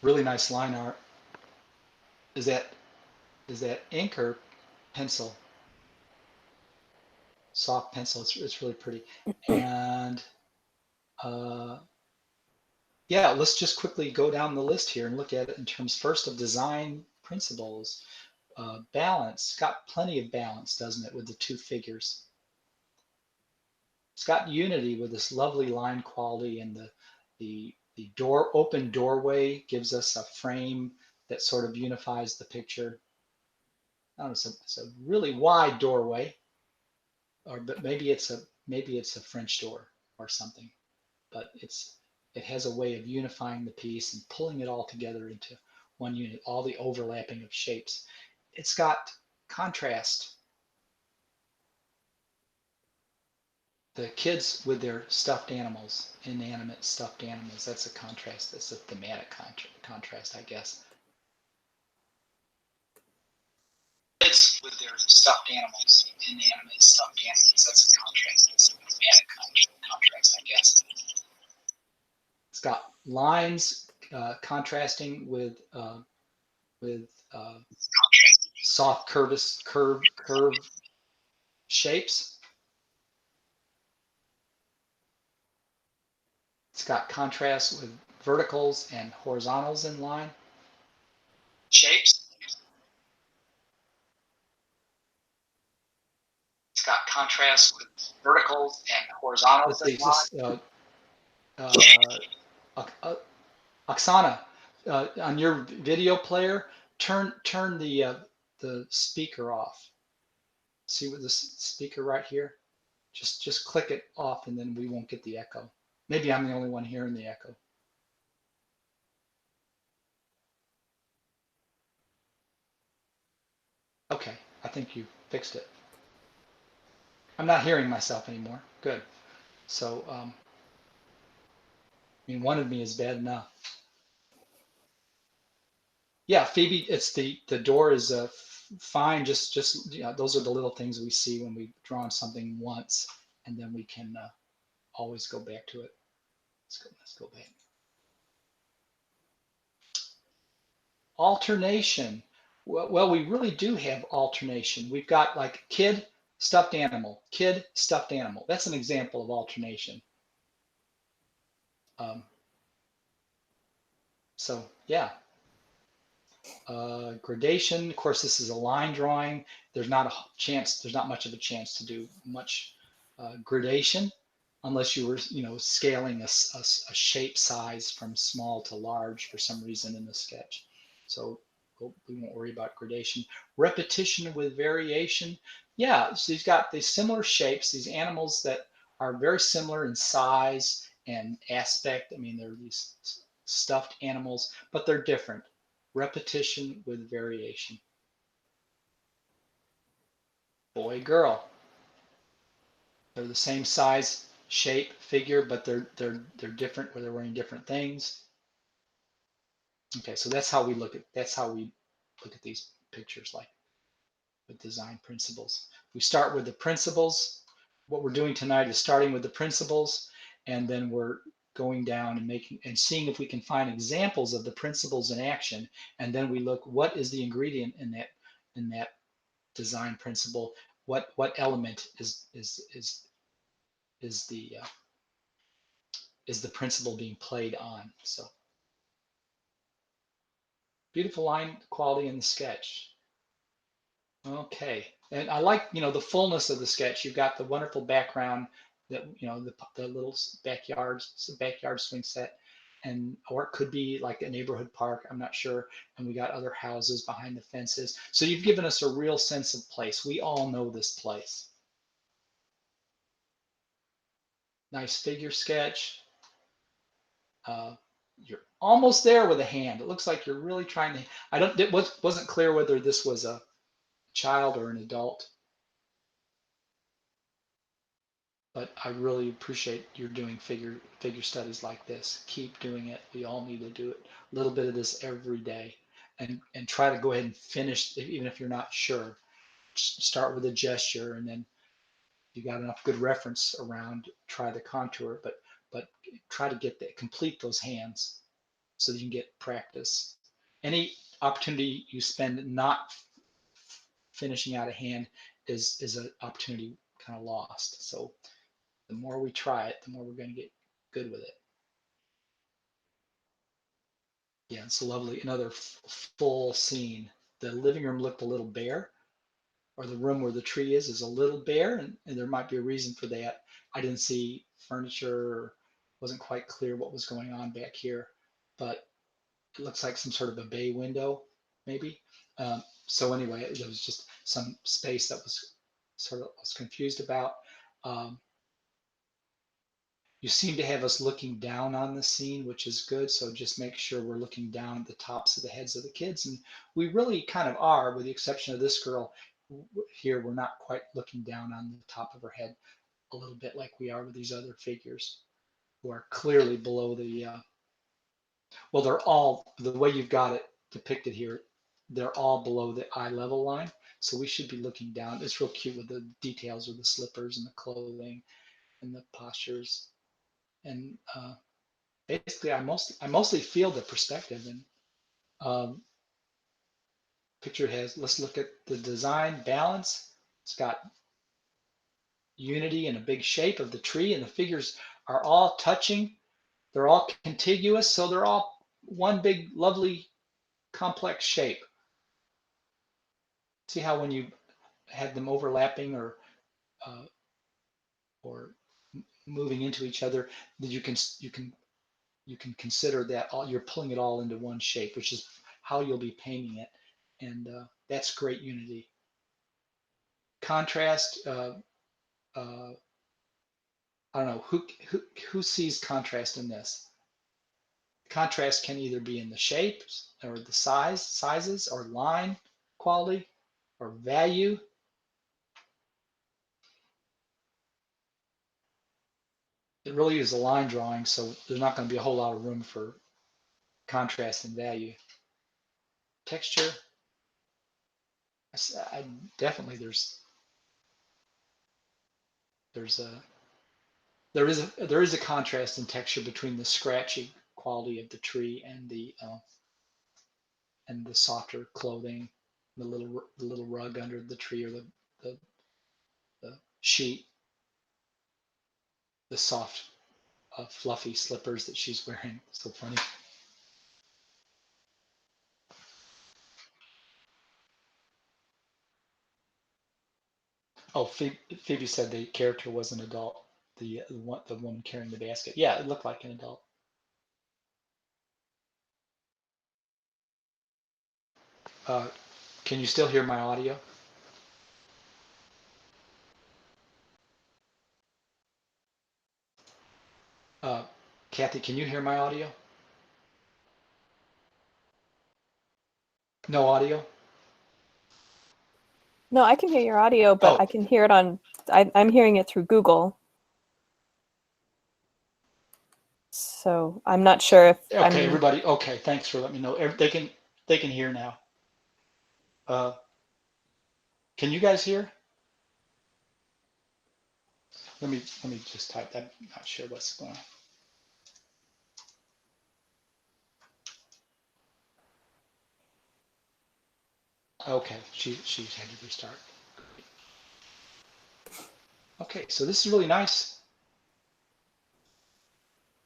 really nice line art. Is that ink or pencil? Soft pencil. It's really pretty. And yeah, let's just quickly go down the list here and look at it in terms first of design principles. Balance, got plenty of balance, doesn't it, with the two figures? It's got unity with this lovely line quality, and the open doorway gives us a frame that sort of unifies the picture. I don't know, it's a really wide doorway, but maybe it's a French door or something. But it has a way of unifying the piece and pulling it all together into one unit, all the overlapping of shapes. It's got contrast. The kids with their stuffed animals, inanimate stuffed animals, that's a contrast. That's a thematic contrast, I guess. Kids with their stuffed animals, inanimate stuffed animals, that's a contrast. That's a thematic contrast, I guess. It's got lines contrasting with soft curve shapes. It's got contrast with verticals and horizontals in line shapes. It's got contrast with verticals and horizontals in line. Oksana, on your video player, turn the speaker off. See with this speaker right here? Just click it off, and then we won't get the echo. Maybe I'm the only one hearing the echo. Okay, I think you fixed it. I'm not hearing myself anymore. Good. So, I mean, one of me is bad enough. Yeah, Phoebe, it's the door is fine. Just you know, those are the little things we see when we draw on something once, and then we can always go back to it. Let's go back. Alternation. Well, we really do have alternation. We've got like kid, stuffed animal, kid, stuffed animal. That's an example of alternation. So yeah. Gradation, of course, this is a line drawing. There's not much of a chance to do much gradation unless you were, scaling a shape size from small to large for some reason in the sketch. So we won't worry about gradation. Repetition with variation. Yeah, so you've got these similar shapes, these animals that are very similar in size and aspect. I mean, they're these stuffed animals, but they're different. Repetition with variation. Boy, girl. They're the same size, shape, figure, but they're different, where they're wearing different things. Okay, so that's how we look at these pictures, like with design principles. We start with the principles. What we're doing tonight is starting with the principles, and then we're going down and seeing if we can find examples of the principles in action, and then we look what is the ingredient in that design principle. What element is the principle being played on? So beautiful line quality in the sketch. Okay, and I like, the fullness of the sketch. You've got the wonderful background, that the little backyard swing set, or it could be like a neighborhood park. I'm not sure. And we got other houses behind the fences. So you've given us a real sense of place. We all know this place. Nice figure sketch. You're almost there with a hand. It looks like you're really trying to. It wasn't clear whether this was a child or an adult, but I really appreciate you're doing figure studies like this. Keep doing it. We all need to do it. A little bit of this every day, and try to go ahead and finish, even if you're not sure. Start with a gesture, and then you got enough good reference around, try the contour, but try to complete those hands. so that you can get practice. Any opportunity you spend not finishing out a hand is an opportunity kind of lost. So the more we try it, the more we're going to get good with it. Yeah, it's lovely. Another full scene. The living room looked a little bare, or the room where the tree is a little bare, and there might be a reason for that. I didn't see furniture, or wasn't quite clear what was going on back here, but it looks like some sort of a bay window, maybe. So anyway, there was just some space that was confused about. Um, you seem to have us looking down on the scene, which is good. So just make sure we're looking down at the tops of the heads of the kids. And we really kind of are, with the exception of this girl here. We're not quite looking down on the top of her head a little bit like we are with these other figures who are clearly below the, well, they're all, the way you've got it depicted here, they're all below the eye level line. So we should be looking down. It's real cute with the details of the slippers and the clothing and the postures. And basically, I mostly feel the perspective. And um, picture has. Let's look at the design balance. It's got unity and a big shape of the tree, and the figures are all touching. They're all contiguous, so they're all one big, lovely, complex shape. See how when you had them overlapping uh, or moving into each other, that you can consider that all, you're pulling it all into one shape, which is how you'll be painting it, and that's great unity. Contrast. I don't know who sees contrast in this. Contrast can either be in the shapes or the sizes, or line quality, or value. It really is a line drawing, so there's not going to be a whole lot of room for contrast and value. Texture. I definitely there's a there is a contrast in texture between the scratchy quality of the tree and the softer clothing, the little rug under the tree, or the, the sheet, the soft fluffy slippers that she's wearing. So funny. Oh, Phoebe said the character was an adult. The woman carrying the basket. Yeah, it looked like an adult. Uh, can you still hear my audio? Uh, Kathy, can you hear my audio? No audio? No, I can hear your audio, but Oh, I can hear it on, I'm hearing it through Google. So I'm not sure if okay, everybody. Okay, thanks for letting me know. They can hear now. Uh, can you guys hear? Let me just type that. I'm not sure what's going on. Okay, she had to restart. Okay, so this is really nice.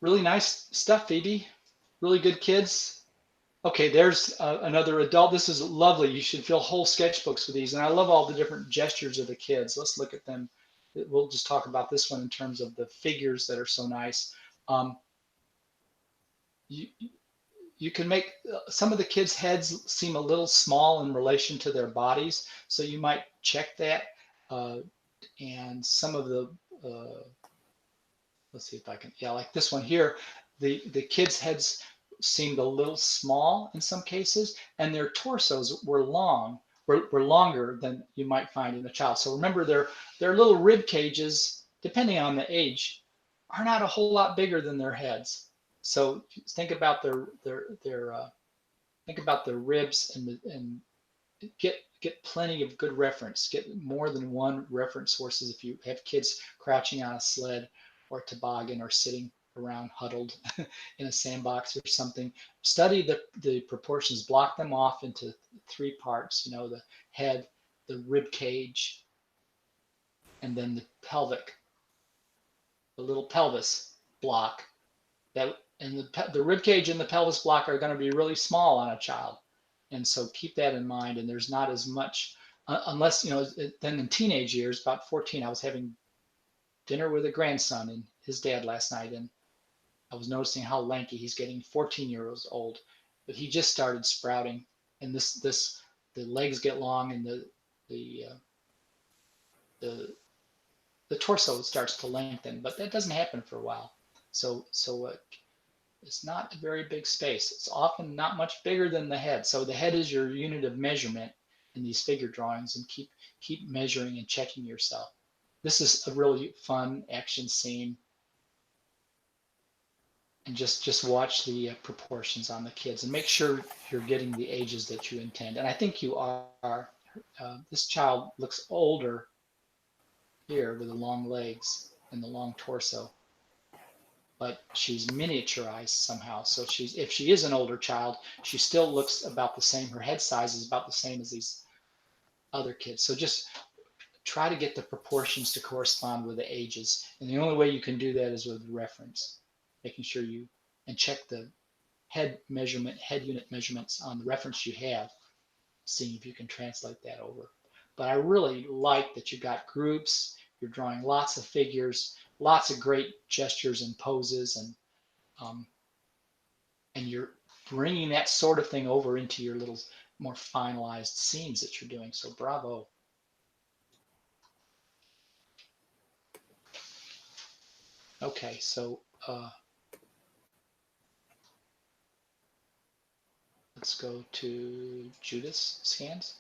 Really nice stuff, Phoebe. Really good kids. Okay, there's another adult. This is lovely. You should fill whole sketchbooks with these. And I love all the different gestures of the kids. Let's look at them. We'll just talk about this one in terms of the figures that are so nice. Um, you, you can make some of the kids' heads seem a little small in relation to their bodies. So you might check that. Uh, and some of the, let's see if I can, yeah, like this one here, the kids' heads seemed a little small in some cases, and their torsos were longer than you might find in a child. So remember, their little rib cages, depending on the age, are not a whole lot bigger than their heads. So think about think about the ribs and get plenty of good reference. Get more than one reference sources if you have kids crouching on a sled or a toboggan or sitting around huddled in a sandbox or something. Study the proportions, block them off into three parts, the head, the rib cage, and then the pelvic, the little pelvis block. And the rib cage and the pelvis block are going to be really small on a child. And so keep that in mind. And there's not as much, unless, then in teenage years, about 14, I was having dinner with a grandson and his dad last night. And I was noticing how lanky he's getting, 14 years old, but he just started sprouting. And the legs get long and the, the, the torso starts to lengthen, but that doesn't happen for a while. So it's not a very big space. It's often not much bigger than the head. So the head is your unit of measurement in these figure drawings, and keep measuring and checking yourself. This is a really fun action scene, and just watch the proportions on the kids and make sure you're getting the ages that you intend. And I think you are. This child looks older here with the long legs and the long torso, but she's miniaturized somehow. So if she is an older child, she still looks about the same. Her head size is about the same as these other kids. So just try to get the proportions to correspond with the ages. And the only way you can do that is with reference, making sure and check the head unit measurements on the reference you have, seeing if you can translate that over. But I really like that you got groups, you're drawing lots of figures, lots of great gestures and poses, um, and you're bringing that sort of thing over into your little more finalized scenes that you're doing. So bravo. Okay, so let's go to Judith's scans.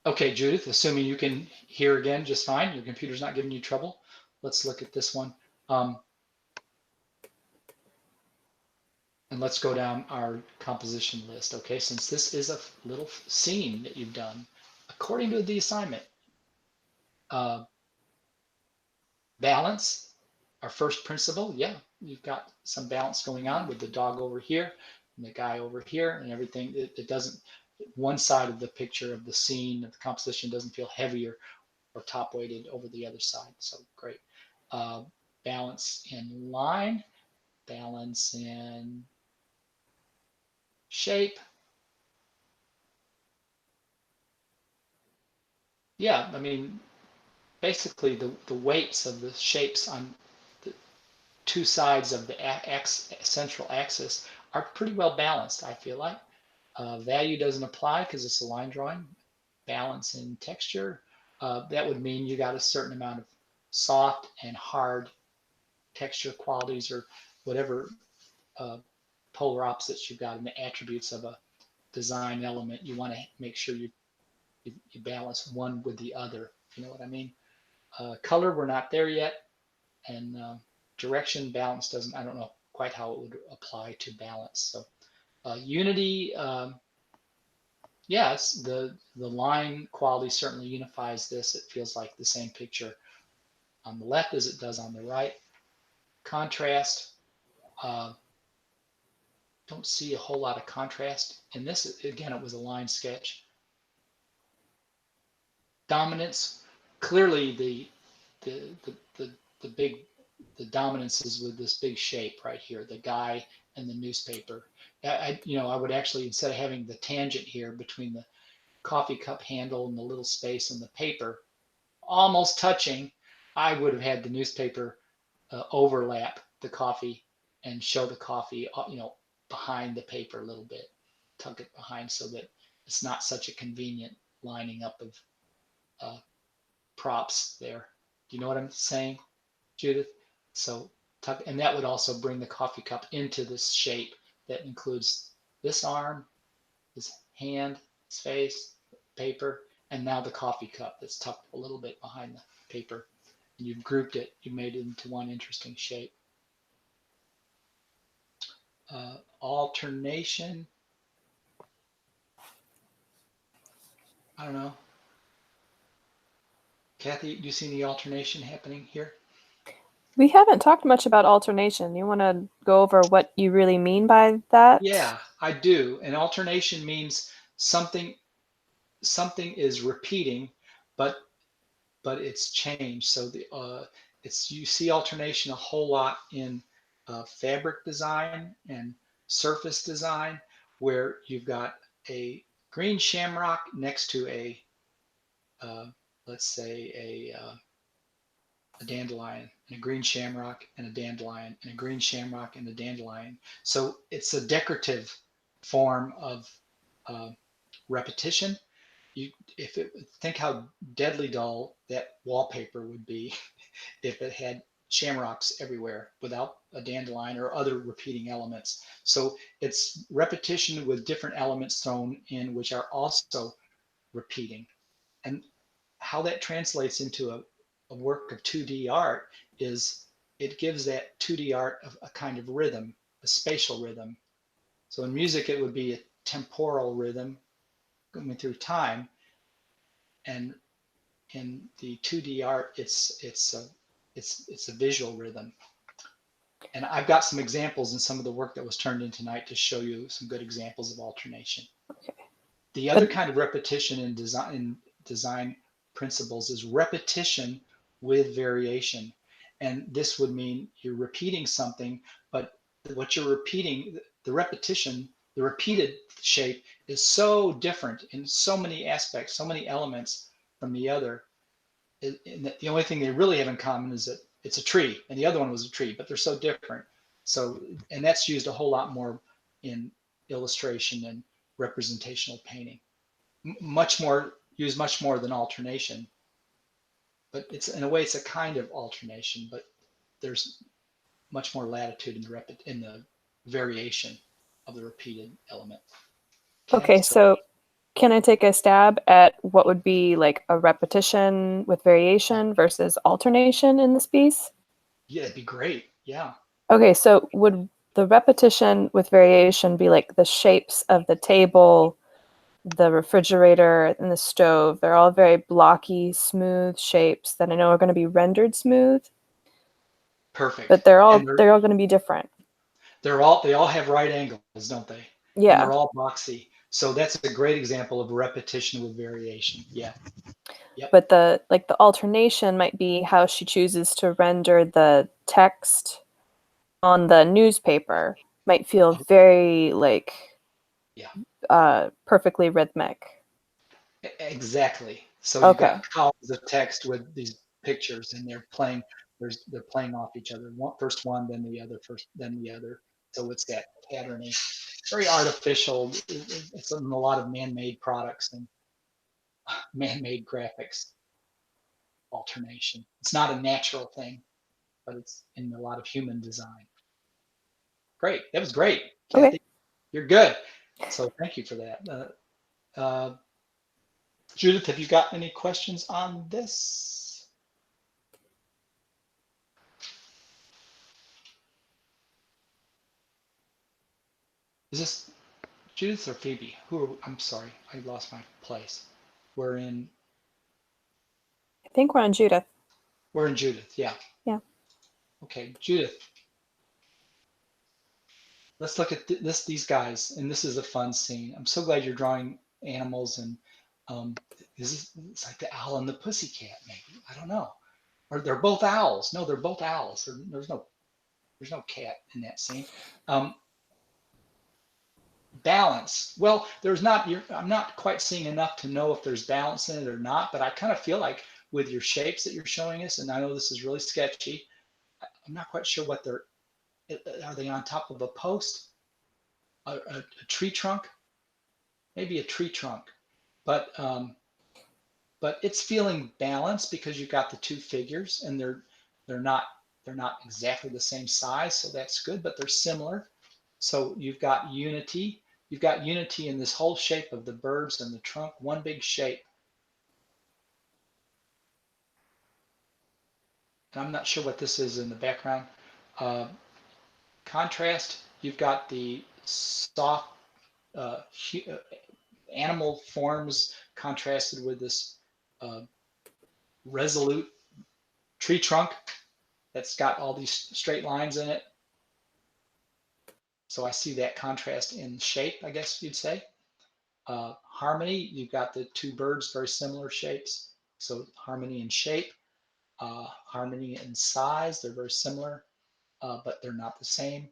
Okay, Judith, assuming you can hear again just fine, your computer's not giving you trouble. Let's look at this one. And let's go down our composition list, okay? Since this is a little scene that you've done, according to the assignment, uh, balance, our first principle, yeah, you've got some balance going on with the dog over here and the guy over here and everything. It doesn't, one side of the picture of the scene of the composition doesn't feel heavier or top weighted over the other side. So great. Uh, balance in line, balance in shape. Yeah, I mean, basically the weights of the shapes on the two sides of the central axis are pretty well balanced, I feel like. Value doesn't apply because it's a line drawing. Balance in texture, that would mean you got a certain amount of soft and hard texture qualities or whatever uh, polar opposites you've got in the attributes of a design element. You want to make sure you balance one with the other. You know what I mean? Color, we're not there yet. And direction, balance doesn't, I don't know quite how it would apply to balance. So unity, yes, the line quality certainly unifies this. It feels like the same picture on the left as it does on the right. Contrast, uh, don't see a whole lot of contrast in this. Again, it was a line sketch. Dominance, clearly the the the, the big the dominance is with this big shape right here, the guy and the newspaper. I would actually, instead of having the tangent here between the coffee cup handle and the little space and the paper almost touching, I would have had the newspaper overlap the coffee and show the coffee, behind the paper a little bit, tuck it behind so that it's not such a convenient lining up of uh, props there. Do you know what I'm saying, Judith? So tuck, and that would also bring the coffee cup into this shape that includes this arm, his hand, his face, paper, and now the coffee cup that's tucked a little bit behind the paper. And you've grouped it, you made it into one interesting shape. Alternation, I don't know. Kathy, do you see any alternation happening here? We haven't talked much about alternation. You want to go over what you really mean by that? Yeah, I do. And alternation means something is repeating, but it's changed. So it's you see alternation a whole lot in fabric design and surface design, where you've got a green shamrock next to uh, let's say a dandelion, and a green shamrock and a dandelion, and a green shamrock and a dandelion. So it's a decorative form of uh, repetition. You, if it, think how deadly dull that wallpaper would be if it had shamrocks everywhere without a dandelion or other repeating elements. So it's repetition with different elements thrown in, which are also repeating. And how that translates into a work of 2D art is it gives that 2D art a kind of rhythm, a spatial rhythm. So in music, it would be a temporal rhythm going through time, and in the 2D art, it's a visual rhythm. And I've got some examples in some of the work that was turned in tonight to show you some good examples of alternation. Okay. The other But kind of repetition in design principles is repetition with variation. And this would mean you're repeating something, but what you're repeating, the repetition, the repeated shape is so different in so many aspects, so many elements from the other. And the only thing they really have in common is that it's a tree, and the other one was a tree, but they're so different. So, and that's used a whole lot more in illustration and representational painting. Much more used, much more than alternation. But it's in a way it's a kind of alternation, but there's much more latitude in the variation of the repeated element. Okay, okay, so so can I take a stab at what would be like a repetition with variation versus alternation in this piece? yeah, it'd be great. Yeah, Okay, so would the repetition with variation be like the shapes of the table, the refrigerator, and the stove? They're all very blocky, smooth shapes that I know are going to be rendered smooth, perfect. but they're And all they're all going to be different. they all have right angles, don't they? And Yeah. they're all boxy. So that's a great example of repetition with variation. Yeah. Yep. But the alternation might be how she chooses to render the text on the newspaper might feel Oh, very like yeah. perfectly rhythmic. Exactly. So you've got Okay. columns of text with these pictures, and they're playing off each other. First one, then the other, first then the other. So it's that patterning, very artificial. It's in a lot of man-made products and man-made graphics. Alternation. It's not a natural thing, but it's in a lot of human design. Great. That was great, Okay. Kathy. You're good. So thank you for that. Judith, have you got any questions on this? Is this Judith or Phoebe? I'm sorry, I lost my place. We're in I think we're on Judith. we're in Judith. Yeah. Yeah. Okay, Judith. Let's look at these guys, and this is a fun scene. I'm so glad you're drawing animals, and um, it's like the owl and the pussycat, maybe. I don't know. Or they're both owls. No, they're both owls. There's no cat in that scene. Um, balance. Well, there's not. I'm not quite seeing enough to know if there's balance in it or not. But I kind of feel like with your shapes that you're showing us, and I know this is really sketchy. I'm not quite sure what they're. Are they on top of a post, a tree trunk? Maybe a tree trunk, but it's feeling balanced because you've got the two figures, and they're not they're not exactly the same size, so that's good, but they're similar. So you've got unity. You've got unity in this whole shape of the birds and the trunk, one big shape. And I'm not sure what this is in the background. Uh, contrast, you've got the soft uh, animal forms contrasted with this uh, resolute tree trunk. that's got all these straight lines in it. So I see that contrast in shape, I guess you'd say. Harmony, you've got the two birds, very similar shapes. So harmony in shape, harmony in size, they're very similar, but they're not the same.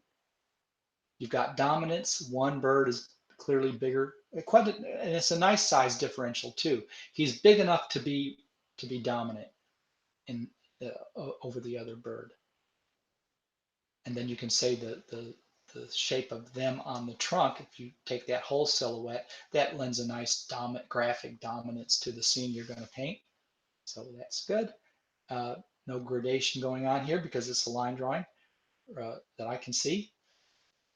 You've got dominance, one bird is clearly bigger, and it's a nice size differential too. He's big enough to be dominant in over the other bird. And then you can say the shape of them on the trunk, if you take that whole silhouette, that lends a nice graphic dominance to the scene you're going to paint. So that's good. No gradation going on here because it's a line drawing that I can see.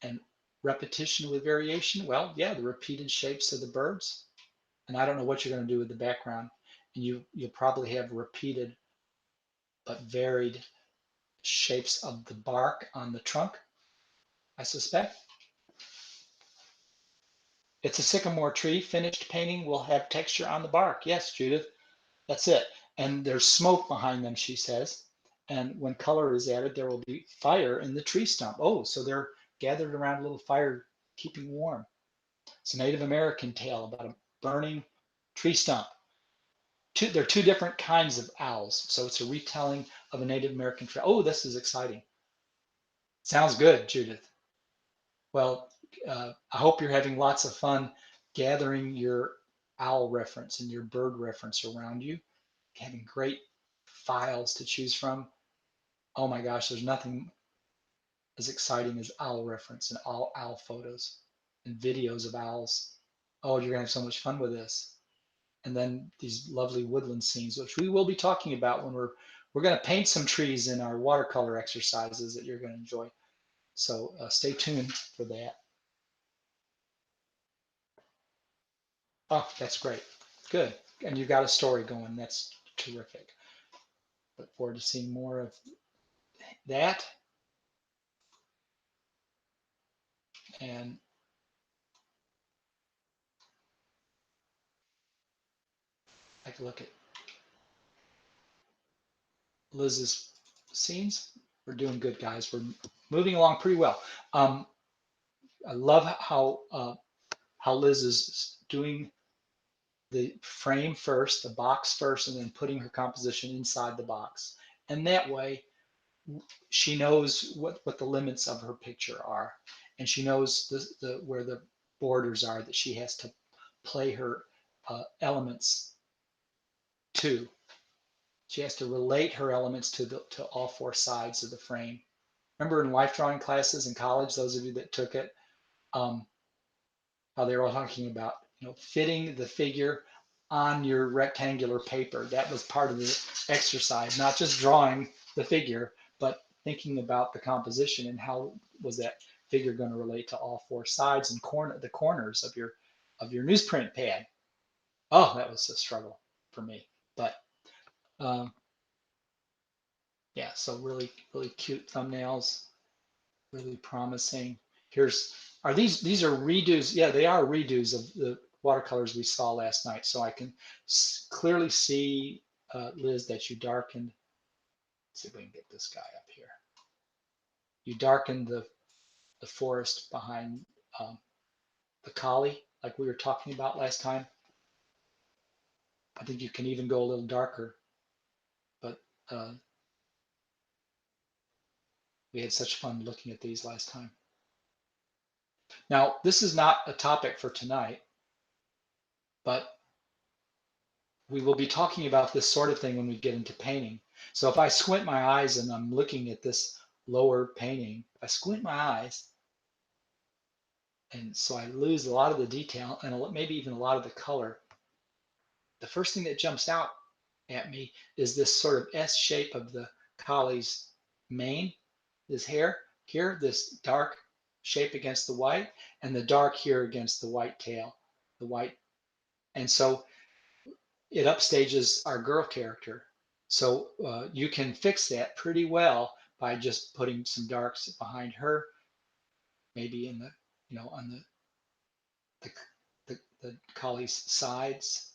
And repetition with variation, well, yeah, the repeated shapes of the birds. And I don't know what you're going to do with the background. And you'll probably have repeated but varied shapes of the bark on the trunk, I suspect. It's a sycamore tree. Finished painting will have texture on the bark. Yes, Judith, that's it. And there's smoke behind them, she says. And when color is added, there will be fire in the tree stump. Oh, so they're gathered around a little fire, keeping warm. It's a Native American tale about a burning tree stump. There are two different kinds of owls. So it's a retelling of a Native American tale. Oh, this is exciting. Sounds good, Judith. Well, I hope you're having lots of fun gathering your owl reference and your bird reference around you, having great files to choose from. Oh my gosh, there's nothing as exciting as owl reference and all owl photos and videos of owls. Oh, you're gonna have so much fun with this. And then these lovely woodland scenes, which we will be talking about when we're going to paint some trees in our watercolor exercises that you're going to enjoy. So stay tuned for that. Oh, that's great. Good. And you've got a story going. That's terrific. Look forward to seeing more of that. And I can look at Liz's scenes. We're doing good, guys. We're moving along pretty well. I love how Liz is doing the frame first, the box first, and then putting her composition inside the box. And that way, she knows what the limits of her picture are, and she knows where the borders are that she has to play her elements to. She has to relate her elements to all four sides of the frame. Remember in life drawing classes in college, those of you that took it, um, how they were all talking about, fitting the figure on your rectangular paper. That was part of the exercise, not just drawing the figure, but thinking about the composition and how was that figure going to relate to all four sides and the corners of your newsprint pad. Oh, that was a struggle for me, but um, yeah. So really cute thumbnails, really promising. Here's are these are redos? Yeah, they are redos of the watercolors we saw last night. So I can clearly see, Liz, that you darkened. Let's see if we can get this guy up here. You darkened the forest behind the collie, like we were talking about last time. I think you can even go a little darker, but we had such fun looking at these last time. Now, this is not a topic for tonight, but we will be talking about this sort of thing when we get into painting. So if I squint my eyes and I'm looking at this lower painting, if I squint my eyes, and so I lose a lot of the detail and maybe even a lot of the color, the first thing that jumps out at me is this sort of S shape of the collie's mane, his hair here, this dark shape against the white, and the dark here against the white tail, the white. And so it upstages our girl character. So you can fix that pretty well by just putting some darks behind her, maybe in the, on the collie's sides,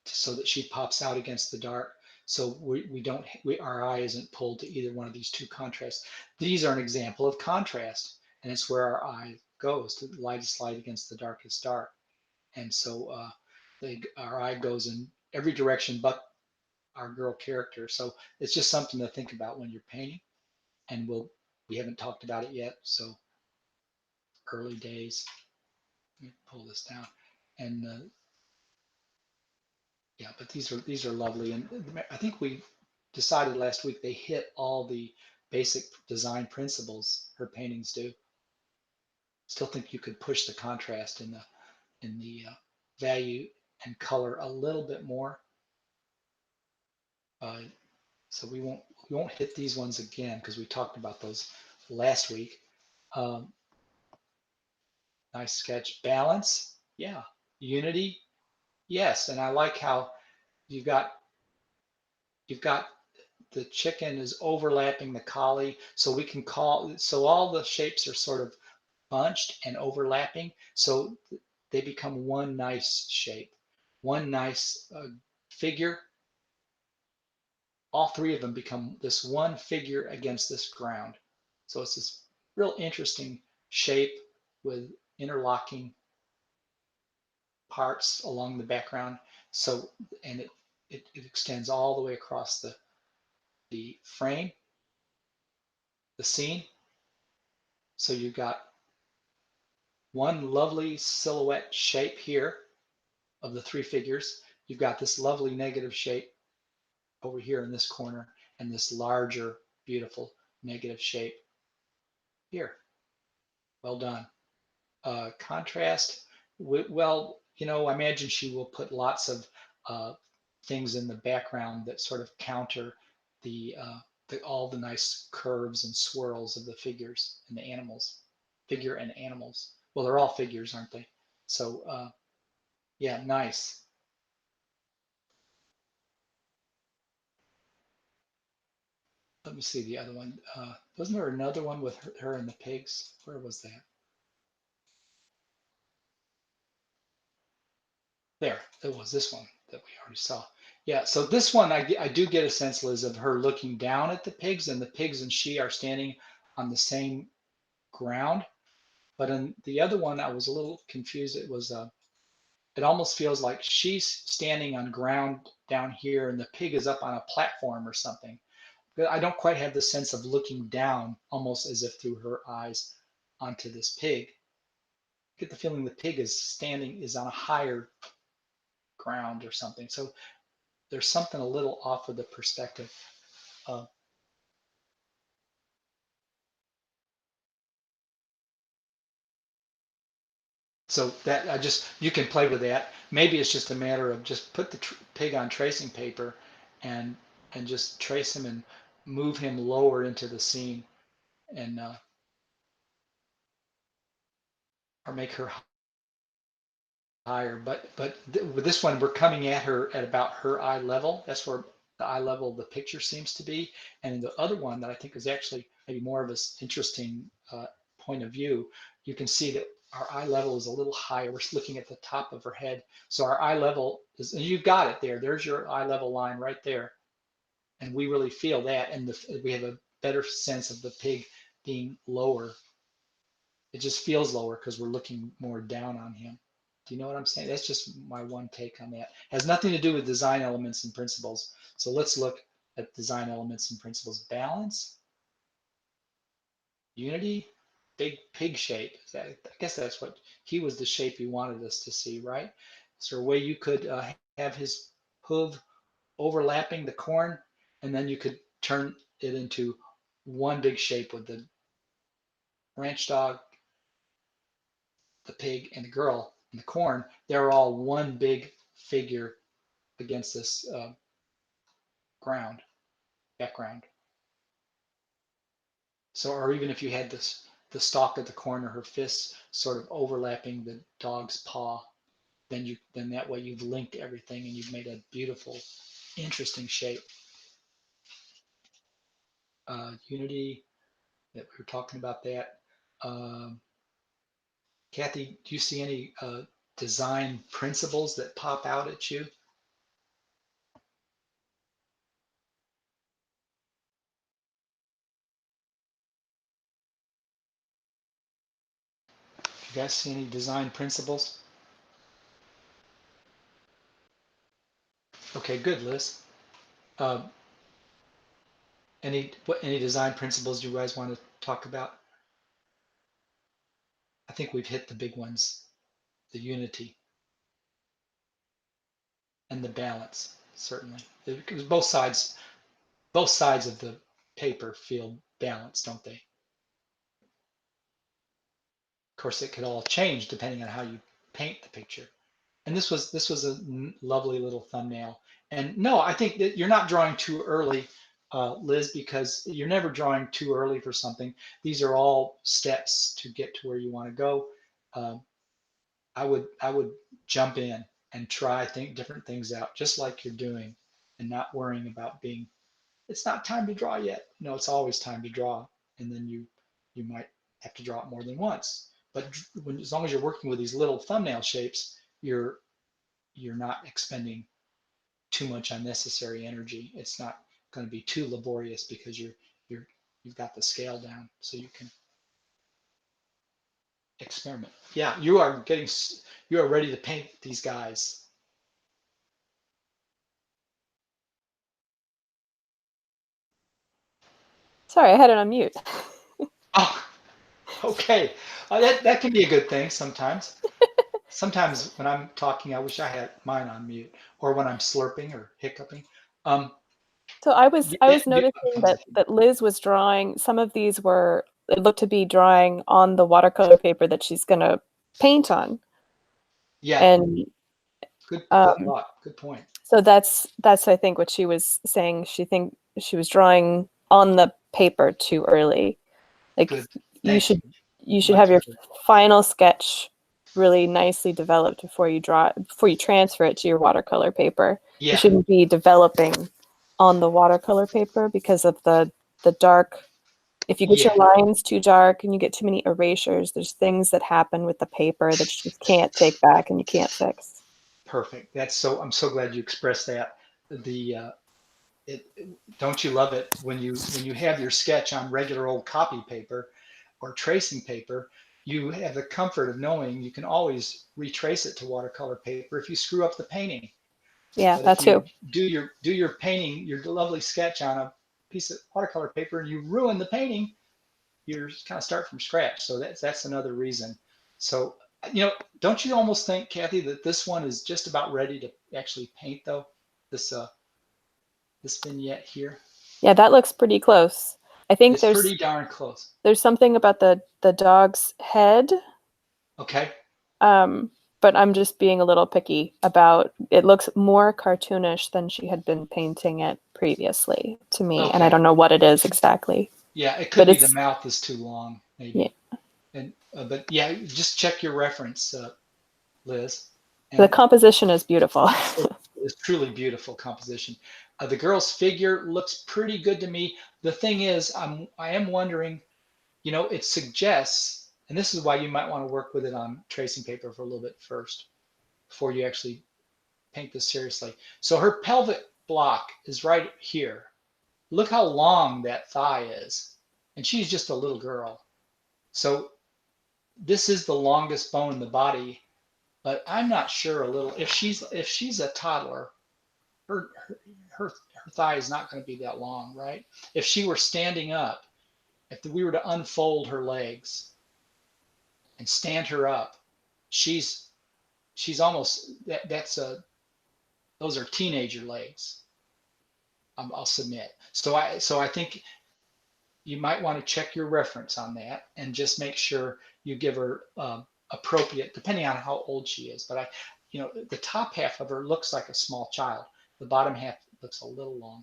so that she pops out against the dark. So we don't, our eye isn't pulled to either one of these two contrasts. These are an example of contrast, and it's where our eye goes, to the lightest light against the darkest dark. And so our eye goes in every direction but our girl character. So it's just something to think about when you're painting. And we haven't talked about it yet, so early days. Let me pull this down. And yeah, but these are lovely, and I think we decided last week they hit all the basic design principles her paintings do. Still think you could push the contrast in the value and color a little bit more. Uh, so we won't hit these ones again because we talked about those last week. Um, nice sketch. Balance, yeah. Unity, yes. And I like how you've got you've got the chicken is overlapping the collie, so we can call, so all the shapes are sort of bunched and overlapping, so they become one nice shape, one nice figure. All three of them become this one figure against this ground. So it's this real interesting shape with interlocking parts along the background. So, and it extends all the way across the frame, the scene. So you've got one lovely silhouette shape here of the three figures. You've got this lovely negative shape over here in this corner, and this larger, beautiful negative shape here. Well done. Contrast, well, I imagine she will put lots of things in the background that sort of counter the, all the nice curves and swirls of the figures and the animals, figure and animals. Well, they're all figures, aren't they? So yeah, nice. Let me see the other one. Wasn't there another one with her and the pigs? Where was that? There, it was this one that we already saw. Yeah, so this one, I do get a sense, Liz, of her looking down at the pigs, and the pigs and she are standing on the same ground. But in the other one, I was a little confused. It almost feels like she's standing on ground down here, and the pig is up on a platform or something. But I don't quite have the sense of looking down, almost as if through her eyes onto this pig. I get the feeling the pig is on a higher ground or something. So there's something a little off of the perspective. Uh, so that you can play with that. Maybe it's just a matter of just put the pig on tracing paper and just trace him and move him lower into the scene, and or make her higher. But with this one, we're coming at her at about her eye level. That's where the eye level of the picture seems to be. And the other one that I think is actually maybe more of an interesting point of view, you can see that our eye level is a little higher. We're looking at the top of her head. So our eye level is, and you've got it there. There's your eye level line right there. And we really feel that. And we have a better sense of the pig being lower. It just feels lower because we're looking more down on him. Do you know what I'm saying? That's just my one take on that. It has nothing to do with design elements and principles. So let's look at design elements and principles. Balance, unity, big pig shape. I guess that's what he was, the shape he wanted us to see, right? Is there a way you could have his hoof overlapping the corn, and then you could turn it into one big shape with the ranch dog, the pig, and the girl and the corn? They're all one big figure against this ground background. So, or even if you had the stalk at the corner, her fists sort of overlapping the dog's paw, then that way you've linked everything and you've made a beautiful, interesting shape. Unity, that we were talking about that. Um, Kathy, do you see any design principles that pop out at you? You guys see any design principles? Okay, good, Liz. Uh, any design principles you guys want to talk about? I think we've hit the big ones: the unity and the balance, certainly. Because both sides of the paper feel balanced, don't they? Of course, it could all change depending on how you paint the picture. And this was a lovely little thumbnail. And no, I think that you're not drawing too early, Liz, because you're never drawing too early for something. These are all steps to get to where you want to go. Uh, I would jump in and try think different things out, just like you're doing, and not worrying about being. It's not time to draw yet. No, it's always time to draw, and then you might have to draw it more than once. But as long as you're working with these little thumbnail shapes, you're not expending too much unnecessary energy. It's not going to be too laborious because you're you've got the scale down, so you can experiment. Yeah, you are ready to paint these guys. Sorry, I had it on mute. Oh, okay. That can be a good thing sometimes. Sometimes when I'm talking, I wish I had mine on mute, or when I'm slurping or hiccuping. Um, So I was noticing comes that up. Liz was drawing, some of these were, it looked to be drawing on the watercolor paper that she's gonna paint on. Yeah, And good um, thought. Good point. so that's I think what she was saying. She was drawing on the paper too early. Like Good. you Thank should you. you should Much have your improved. final sketch really nicely developed before you transfer it to your watercolor paper. You Yeah, shouldn't be developing on the watercolor paper because of the dark. If you get your yeah. lines too dark and you get too many erasures, there's things that happen with the paper that you just can't take back and you can't fix. Perfect. I'm so glad you expressed that. The don't you love it when you have your sketch on regular old copy paper or tracing paper, you have the comfort of knowing you can always retrace it to watercolor paper if you screw up the painting. Yeah, But that if you too. do your painting, your lovely sketch on a piece of watercolor paper and you ruin the painting, you're kind of start from scratch. So that's another reason. So don't you almost think, Kathy, that this one is just about ready to actually paint though? This this vignette here. Yeah, that looks pretty close. I think It's pretty darn close. there's something about the dog's head. Okay. Um, but I'm just being a little picky about it looks more cartoonish than she had been painting it previously to me, and I Okay. don't know what it is exactly. Yeah, it could But be the it's mouth is too long, yeah, maybe. And but yeah, just check your reference, Liz. the And composition is beautiful. it's truly beautiful composition. The girl's figure looks pretty good to me. The thing is, I am wondering, it suggests, and this is why you might want to work with it on tracing paper for a little bit first before you actually paint this seriously. So her pelvic block is right here. Look how long that thigh is. And she's just a little girl. So this is the longest bone in the body, but I'm not sure a little if she's a toddler, her her her thigh is not going to be that long, right? If she were standing up, if we were to unfold her legs and stand her up, she's she's almost that's a those are teenager legs. I'll submit. So I think you might want to check your reference on that and just make sure you give her appropriate, depending on how old she is. But the top half of her looks like a small child. The bottom half looks a little long,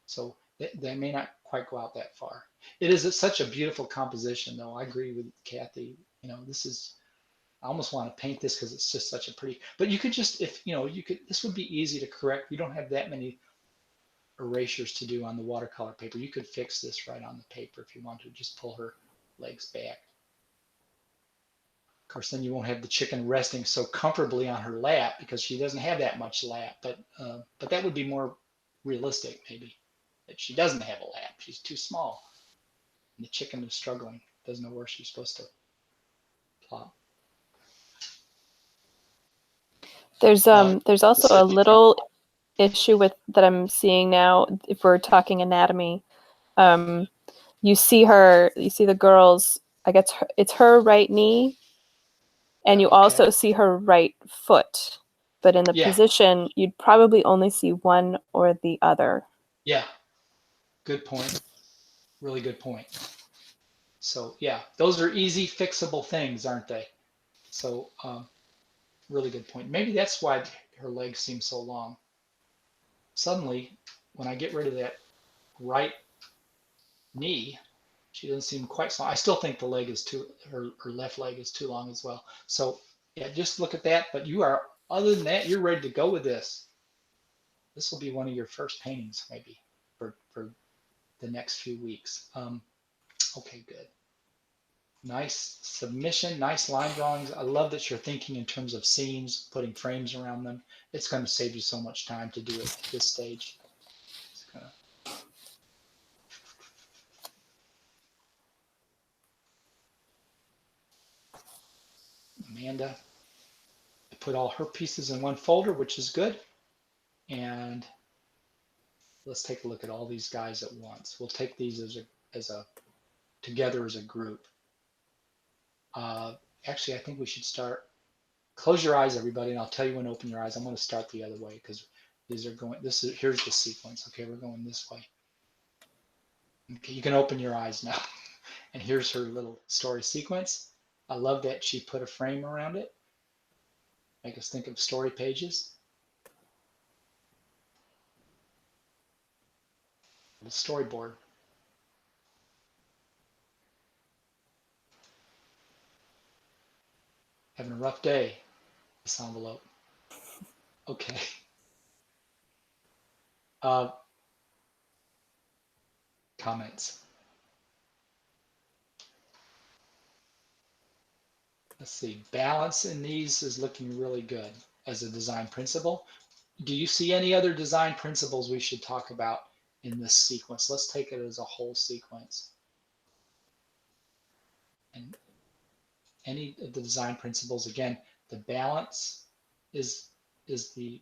so they may not quite go out that far. It is such a beautiful composition, though. I agree with Kathy. This is. I almost want to paint this because it's just such a pretty. But you could just, if you could. This would be easy to correct. You don't have that many erasures to do on the watercolor paper. You could fix this right on the paper if you want to. Just pull her legs back. Of course, then you won't have the chicken resting so comfortably on her lap because she doesn't have that much lap. But that would be more realistic, maybe. That she doesn't have a lap. She's too small. And the chicken is struggling. Doesn't know where she's supposed to plop. There's also a Specific. little issue with that I'm seeing now. If we're talking anatomy, um, you see the girl's. I guess it's her right knee, and you Okay. also see her right foot. But in the Yeah. position, you'd probably only see one or the other. Yeah. Good point. Really good point. So yeah, those are easy fixable things, aren't they? So really good point. Maybe that's why her legs seem so long. Suddenly, when I get rid of that right knee, she doesn't seem quite so long. I still think the leg is too, her left leg is too long as well. So yeah, just look at that. But you are, other than that, you're ready to go with this. This will be one of your first paintings, maybe, for the next few weeks. Okay, good. Nice submission, nice line drawings. I love that you're thinking in terms of scenes, putting frames around them. It's going to save you so much time to do it at this stage. It's gonna, Amanda, I put all her pieces in one folder, which is good. And let's take a look at all these guys at once. We'll take these as a together as a group. Uh, Actually, I think we should start. Close your eyes, everybody, and I'll tell you when to open your eyes. I'm going to start the other way because these are going. Here's the sequence. Okay, we're going this way. Okay, you can open your eyes now. And here's her little story sequence. I love that she put a frame around it. Make us think of story pages. A storyboard. Having a rough day. This envelope. Okay. Uh, Comments. Let's see. Balance in these is looking really good as a design principle. Do you see any other design principles we should talk about in this sequence? Let's take it as a whole sequence. And any of the design principles, again, the balance is is the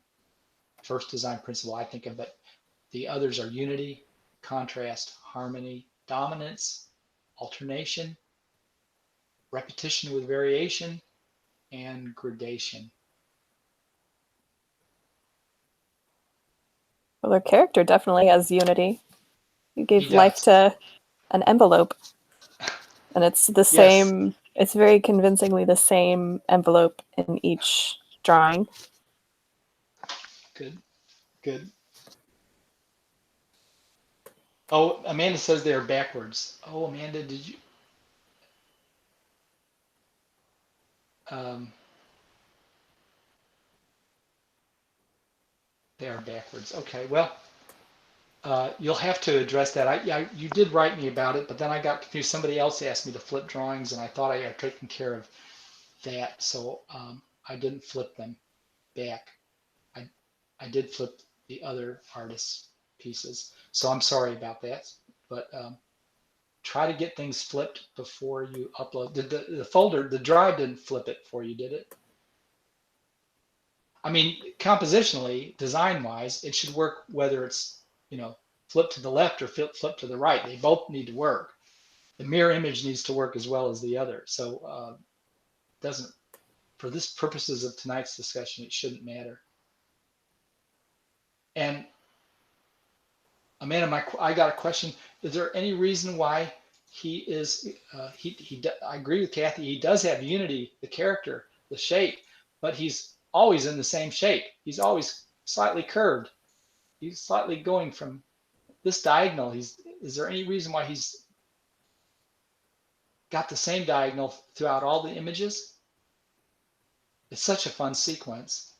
first design principle I think of, but the others are unity, contrast, harmony, dominance, alternation, repetition with variation, and gradation. Well, her character definitely has unity. You He gave life does. to an envelope, and it's the Yes. same. It's very convincingly the same envelope in each drawing. Good. Good. Oh, Amanda says they are backwards. Oh, Amanda, did you? Um, they are backwards. Okay. Well, you'll have to address that. You did write me about it, but then I got confused. Somebody else asked me to flip drawings, and I thought I had taken care of that, so I didn't flip them back. I I did flip the other artist's pieces, so I'm sorry about that. But try to get things flipped before you upload. Did the folder, the drive didn't flip it for you, did it? I mean, compositionally, design-wise, it should work whether it's, flip to the left or flip to the right. They both need to work. The mirror image needs to work as well as the other. So doesn't for this purposes of tonight's discussion, it shouldn't matter. And Amanda, I got a question. Is there any reason why he is I agree with Kathy. He does have unity, the character, the shape, but he's always in the same shape. He's always slightly curved. He's slightly going from this diagonal. Is there any reason why he's got the same diagonal throughout all the images? It's such a fun sequence.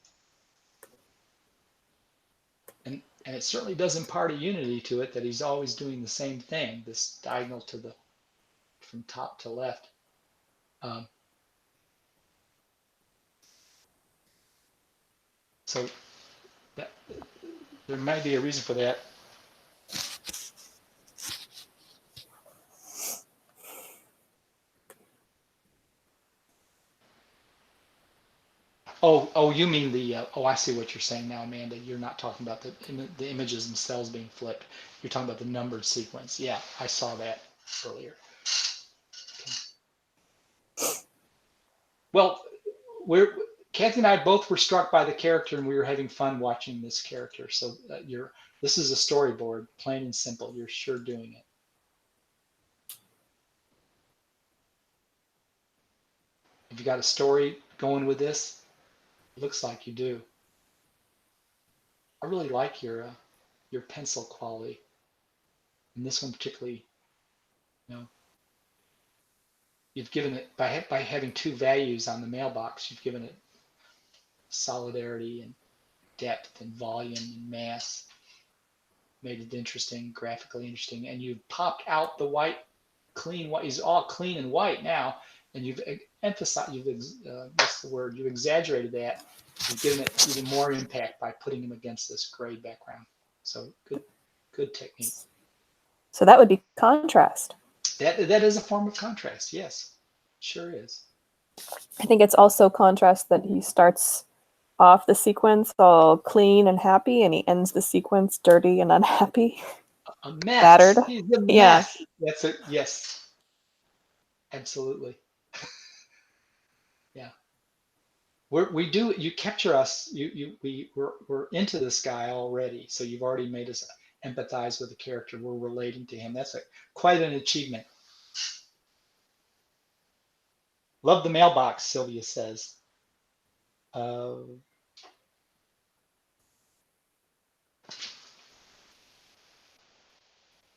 And it certainly does impart a unity to it that he's always doing the same thing, this diagonal to the from top to left. Um, so that, there might be a reason for that. Oh, you mean oh, I see what you're saying now, Amanda. You're not talking about the images themselves being flipped. You're talking about the numbered sequence. Yeah, I saw that earlier. Okay. Well, we're Kathy and I both were struck by the character, and we were having fun watching this character. So this is a storyboard, plain and simple. You're sure doing it. Have you got a story going with this? Looks like you do. I really like your pencil quality, and this one particularly. You know, you've given it by having two values on the mailbox. You've given it solidarity and depth and volume and mass, made it interesting, graphically interesting, and you've popped out the white, clean white. He's all clean and white now, and you've emphasized, what's the word? You've exaggerated that. You've given it even more impact by putting him against this gray background. So good technique. So that would be contrast. That is a form of contrast. Yes, sure is. I think it's also contrast that he starts off the sequence all clean and happy, and he ends the sequence dirty and unhappy. A Battered. mess. He's a Yeah. mess. That's it. Yes, absolutely. Yeah. We do. You capture us. We're into this guy already. So you've already made us empathize with the character. We're relating to him. That's quite an achievement. Love the mailbox, Sylvia says. Uh,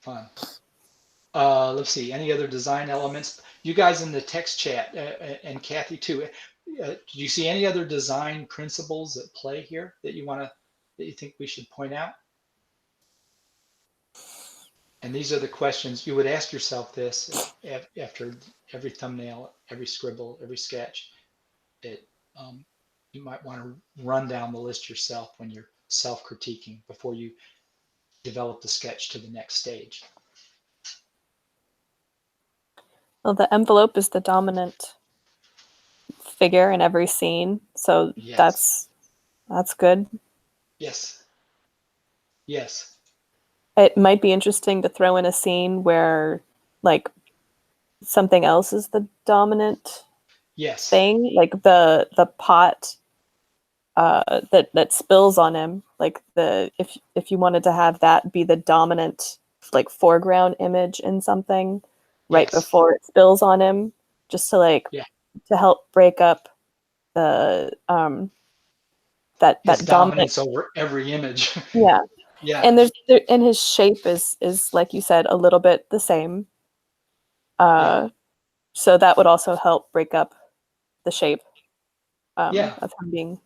Fun. Let's see. Any other design elements? You guys in the text chat and Kathy too. Do you see any other design principles at play here that you think we should point out? And these are the questions you would ask yourself this after every thumbnail, every scribble, every sketch. It You might want to run down the list yourself when you're self-critiquing before you develop the sketch to the next stage. Well, the envelope is the dominant figure in every scene, so Yes. that's good. Yes. Yes. It might be interesting to throw in a scene where like something else is the dominant Yes. thing, like the pot that spills on him. Like if you wanted to have that be the dominant like foreground image in something right Yes. before it spills on him, just to like Yeah. to help break up the His that dominant. dominance over every image. Yeah. Yeah. And and his shape is like you said a little bit the same. Yeah. So that would also help break up the shape Yeah. of him being